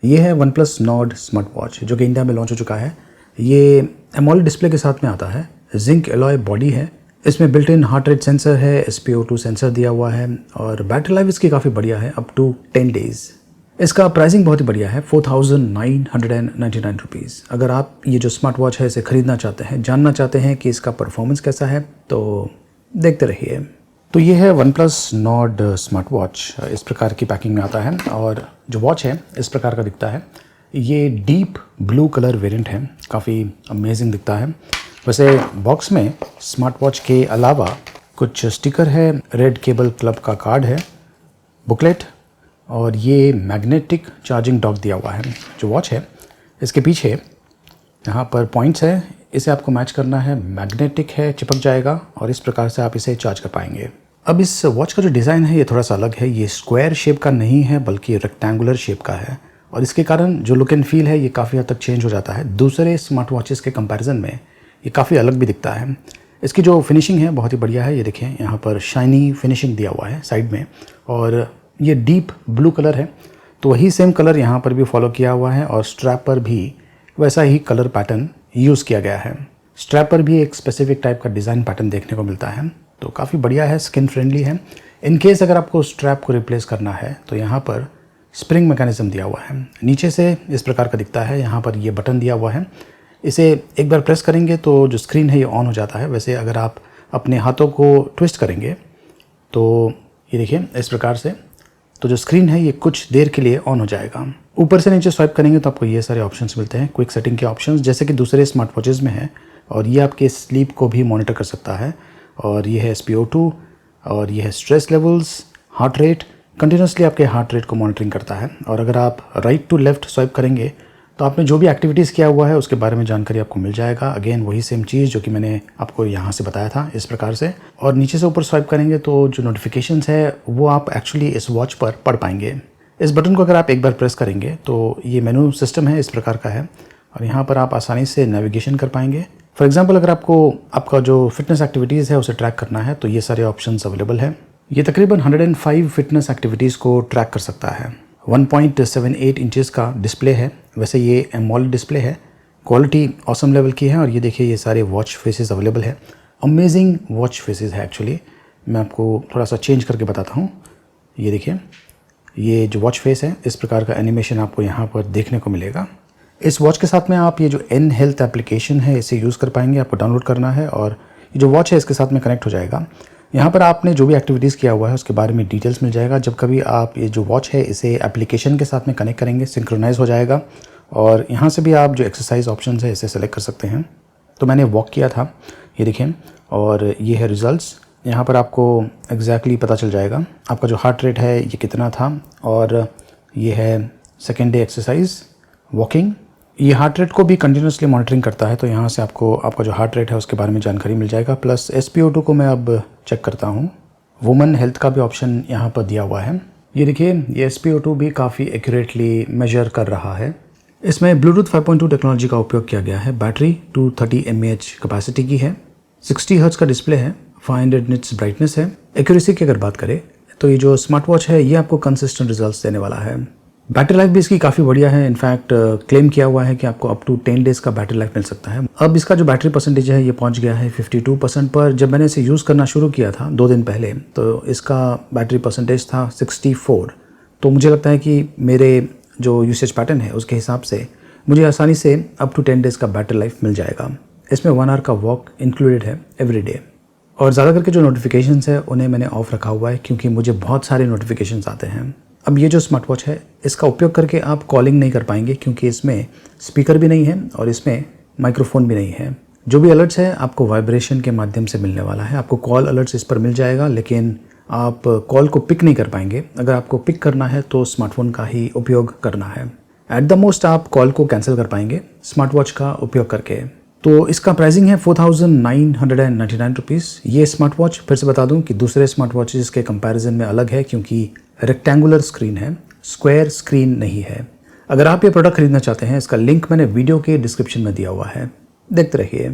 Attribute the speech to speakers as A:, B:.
A: ये है one plus Nord smart watch जो कि इंडिया में लॉन्च हो चुका है। ये एमोलेड डिस्प्ले के साथ में आता है, जिंक एलॉय बॉडी है, इसमें built in heart rate sensor है, SpO2 सेंसर दिया हुआ है और बैटरी लाइफ इसकी काफ़ी बढ़िया है, अप टू 10 डेज़। इसका प्राइसिंग बहुत ही बढ़िया है, 4999 रुपीज़। अगर आप ये जो स्मार्ट वॉच है इसे ख़रीदना चाहते हैं, जानना चाहते हैं कि इसका परफॉर्मेंस कैसा है, तो देखते रहिए। तो ये है one plus Nord smart watch, इस प्रकार की पैकिंग में आता है और जो वॉच है इस प्रकार का दिखता है। ये डीप ब्लू कलर वेरिएंट है, काफ़ी अमेजिंग दिखता है। वैसे बॉक्स में स्मार्ट वॉच के अलावा कुछ स्टिकर है, रेड केबल क्लब का कार्ड है, बुकलेट और ये मैग्नेटिक चार्जिंग डॉक दिया हुआ है। जो वॉच है इसके पीछे यहाँ पर पॉइंट्स है, इसे आपको मैच करना है, मैग्नेटिक है, चिपक जाएगा और इस प्रकार से आप इसे चार्ज कर पाएंगे। अब इस वॉच का जो डिज़ाइन है ये थोड़ा सा अलग है, ये स्क्वायर शेप का नहीं है बल्कि रेक्टेंगुलर शेप का है और इसके कारण जो लुक एंड फील है ये काफ़ी हद तक चेंज हो जाता है। दूसरे स्मार्ट वॉचेस के कंपैरिजन में ये काफ़ी अलग भी दिखता है। इसकी जो फिनिशिंग है बहुत ही बढ़िया है, ये देखें यहाँ पर शाइनी फिनिशिंग दिया हुआ है साइड में और ये डीप ब्लू कलर है, तो वही सेम कलर यहाँ पर भी फॉलो किया हुआ है और स्ट्रैप पर भी वैसा ही कलर पैटर्न यूज़ किया गया है। स्ट्रैप पर भी एक स्पेसिफिक टाइप का डिज़ाइन पैटर्न देखने को मिलता है, तो काफ़ी बढ़िया है, स्किन फ्रेंडली है। इन केस अगर आपको स्ट्रैप को रिप्लेस करना है तो यहाँ पर स्प्रिंग मैकेनिज्म दिया हुआ है, नीचे से इस प्रकार का दिखता है। यहाँ पर ये बटन दिया हुआ है, इसे एक बार प्रेस करेंगे तो जो स्क्रीन है ये ऑन हो जाता है। वैसे अगर आप अपने हाथों को ट्विस्ट करेंगे तो ये देखिए इस प्रकार से, तो जो स्क्रीन है ये कुछ देर के लिए ऑन हो जाएगा। ऊपर से नीचे स्वाइप करेंगे तो आपको ये सारे ऑप्शंस मिलते हैं, क्विक सेटिंग के ऑप्शंस जैसे कि दूसरे स्मार्ट वॉचेज़ में है और ये आपके स्लीप को भी मॉनिटर कर सकता है। और ये है SpO2 और ये है stress levels, heart rate, continuously आपके हार्ट रेट को मॉनिटरिंग करता है। और अगर आप राइट टू लेफ़्ट स्वाइप करेंगे तो आपने जो भी एक्टिविटीज़ किया हुआ है उसके बारे में जानकारी आपको मिल जाएगा। अगेन वही सेम चीज़ जो कि मैंने आपको यहाँ से बताया था इस प्रकार से। और नीचे से ऊपर स्वाइप करेंगे तो जो नोटिफिकेशंस है वो आप एक्चुअली इस वॉच पर पढ़ पाएंगे। इस बटन को अगर आप एक बार प्रेस करेंगे तो ये मेनू सिस्टम है, इस प्रकार का है और यहाँ पर आप आसानी से नेविगेशन कर पाएंगे। फॉर एग्जाम्पल अगर आपको आपका जो फिटनेस एक्टिविटीज़ है उसे ट्रैक करना है तो ये सारे ऑप्शंस अवेलेबल है। ये तकरीबन 105 फिटनेस एक्टिविटीज़ को ट्रैक कर सकता है। 1.78 इंचेस का डिस्प्ले है, वैसे ये एमोलेड डिस्प्ले है, क्वालिटी ऑसम लेवल की है और ये देखिए ये सारे वॉच फेसेस अवेलेबल है। अमेजिंग वॉच फेसेस है एक्चुअली। मैं आपको थोड़ा सा चेंज करके बताता हूँ। ये देखिए ये जो वॉच फेस है इस प्रकार का एनिमेशन आपको यहाँ पर देखने को मिलेगा। इस वॉच के साथ में आप ये जो एन हेल्थ एप्लीकेशन है इसे यूज़ कर पाएंगे, आपको डाउनलोड करना है और ये जो वॉच है इसके साथ में कनेक्ट हो जाएगा। यहाँ पर आपने जो भी एक्टिविटीज़ किया हुआ है उसके बारे में डिटेल्स मिल जाएगा। जब कभी आप ये जो वॉच है इसे एप्लीकेशन के साथ में कनेक्ट करेंगे सिंक्रोनाइज हो जाएगा और यहाँ से भी आप जो एक्सरसाइज ऑप्शन है इसे सेलेक्ट कर सकते हैं। तो मैंने वॉक किया था, ये देखिए, और ये है रिजल्ट्स। यहाँ पर आपको एग्जैक्टली पता चल जाएगा आपका जो हार्ट रेट है ये कितना था और ये है सेकेंड डे एक्सरसाइज वॉकिंग। ये हार्ट रेट को भी कंटिन्यूसली मॉनिटरिंग करता है, तो यहाँ से आपको आपका जो हार्ट रेट है उसके बारे में जानकारी मिल जाएगा। प्लस SpO2 को मैं अब चेक करता हूँ। वुमेन हेल्थ का भी ऑप्शन यहाँ पर दिया हुआ है। ये देखिए ये SpO2 भी काफ़ी एक्यूरेटली मेजर कर रहा है। इसमें ब्लूटूथ 5.2 टेक्नोलॉजी का उपयोग किया गया है। बैटरी 230 mAh कैपेसिटी की है, 60 हर्ट्ज का डिस्प्ले है, 500 निट्स ब्राइटनेस है। एक्यूरेसी की अगर बात करें तो ये जो स्मार्ट वॉच है ये आपको कंसिस्टेंट रिजल्ट्स देने वाला है। बैटरी लाइफ भी इसकी काफ़ी बढ़िया है। इनफैक्ट क्लेम किया हुआ है कि आपको अप टू 10 डेज़ का बैटरी लाइफ मिल सकता है। अब इसका जो बैटरी परसेंटेज है ये पहुंच गया है 52% पर। जब मैंने इसे यूज़ करना शुरू किया था 2 दिन पहले तो इसका बैटरी परसेंटेज था 64। तो मुझे लगता है कि मेरे जो यूसेज पैटर्न है उसके हिसाब से मुझे आसानी से अप टू 10 डेज़ का बैटरी लाइफ मिल जाएगा। इसमें 1 आवर का वॉक इंक्लूडेड है एवरी डे। और ज़्यादा करके जो नोटिफिकेशंस है उन्हें मैंने ऑफ रखा हुआ है क्योंकि मुझे बहुत सारे नोटिफिकेशंस आते हैं। अब ये जो स्मार्ट वॉच है इसका उपयोग करके आप कॉलिंग नहीं कर पाएंगे क्योंकि इसमें स्पीकर भी नहीं है और इसमें माइक्रोफोन भी नहीं है। जो भी अलर्ट्स है आपको वाइब्रेशन के माध्यम से मिलने वाला है। आपको कॉल अलर्ट्स इस पर मिल जाएगा लेकिन आप कॉल को पिक नहीं कर पाएंगे। अगर आपको पिक करना है तो स्मार्टफोन का ही उपयोग करना है। एट द मोस्ट आप कॉल को कैंसिल कर पाएंगे स्मार्ट वॉच का उपयोग करके। तो इसका प्राइसिंग है 4999 रुपीज़। ये स्मार्ट वॉच फिर से बता दूं कि दूसरे स्मार्ट वॉचेस के कंपैरिजन में अलग है क्योंकि रेक्टेंगुलर स्क्रीन है, स्क्वायर स्क्रीन नहीं है। अगर आप ये प्रोडक्ट खरीदना चाहते हैं इसका लिंक मैंने वीडियो के डिस्क्रिप्शन में दिया हुआ है, देखते रहिए।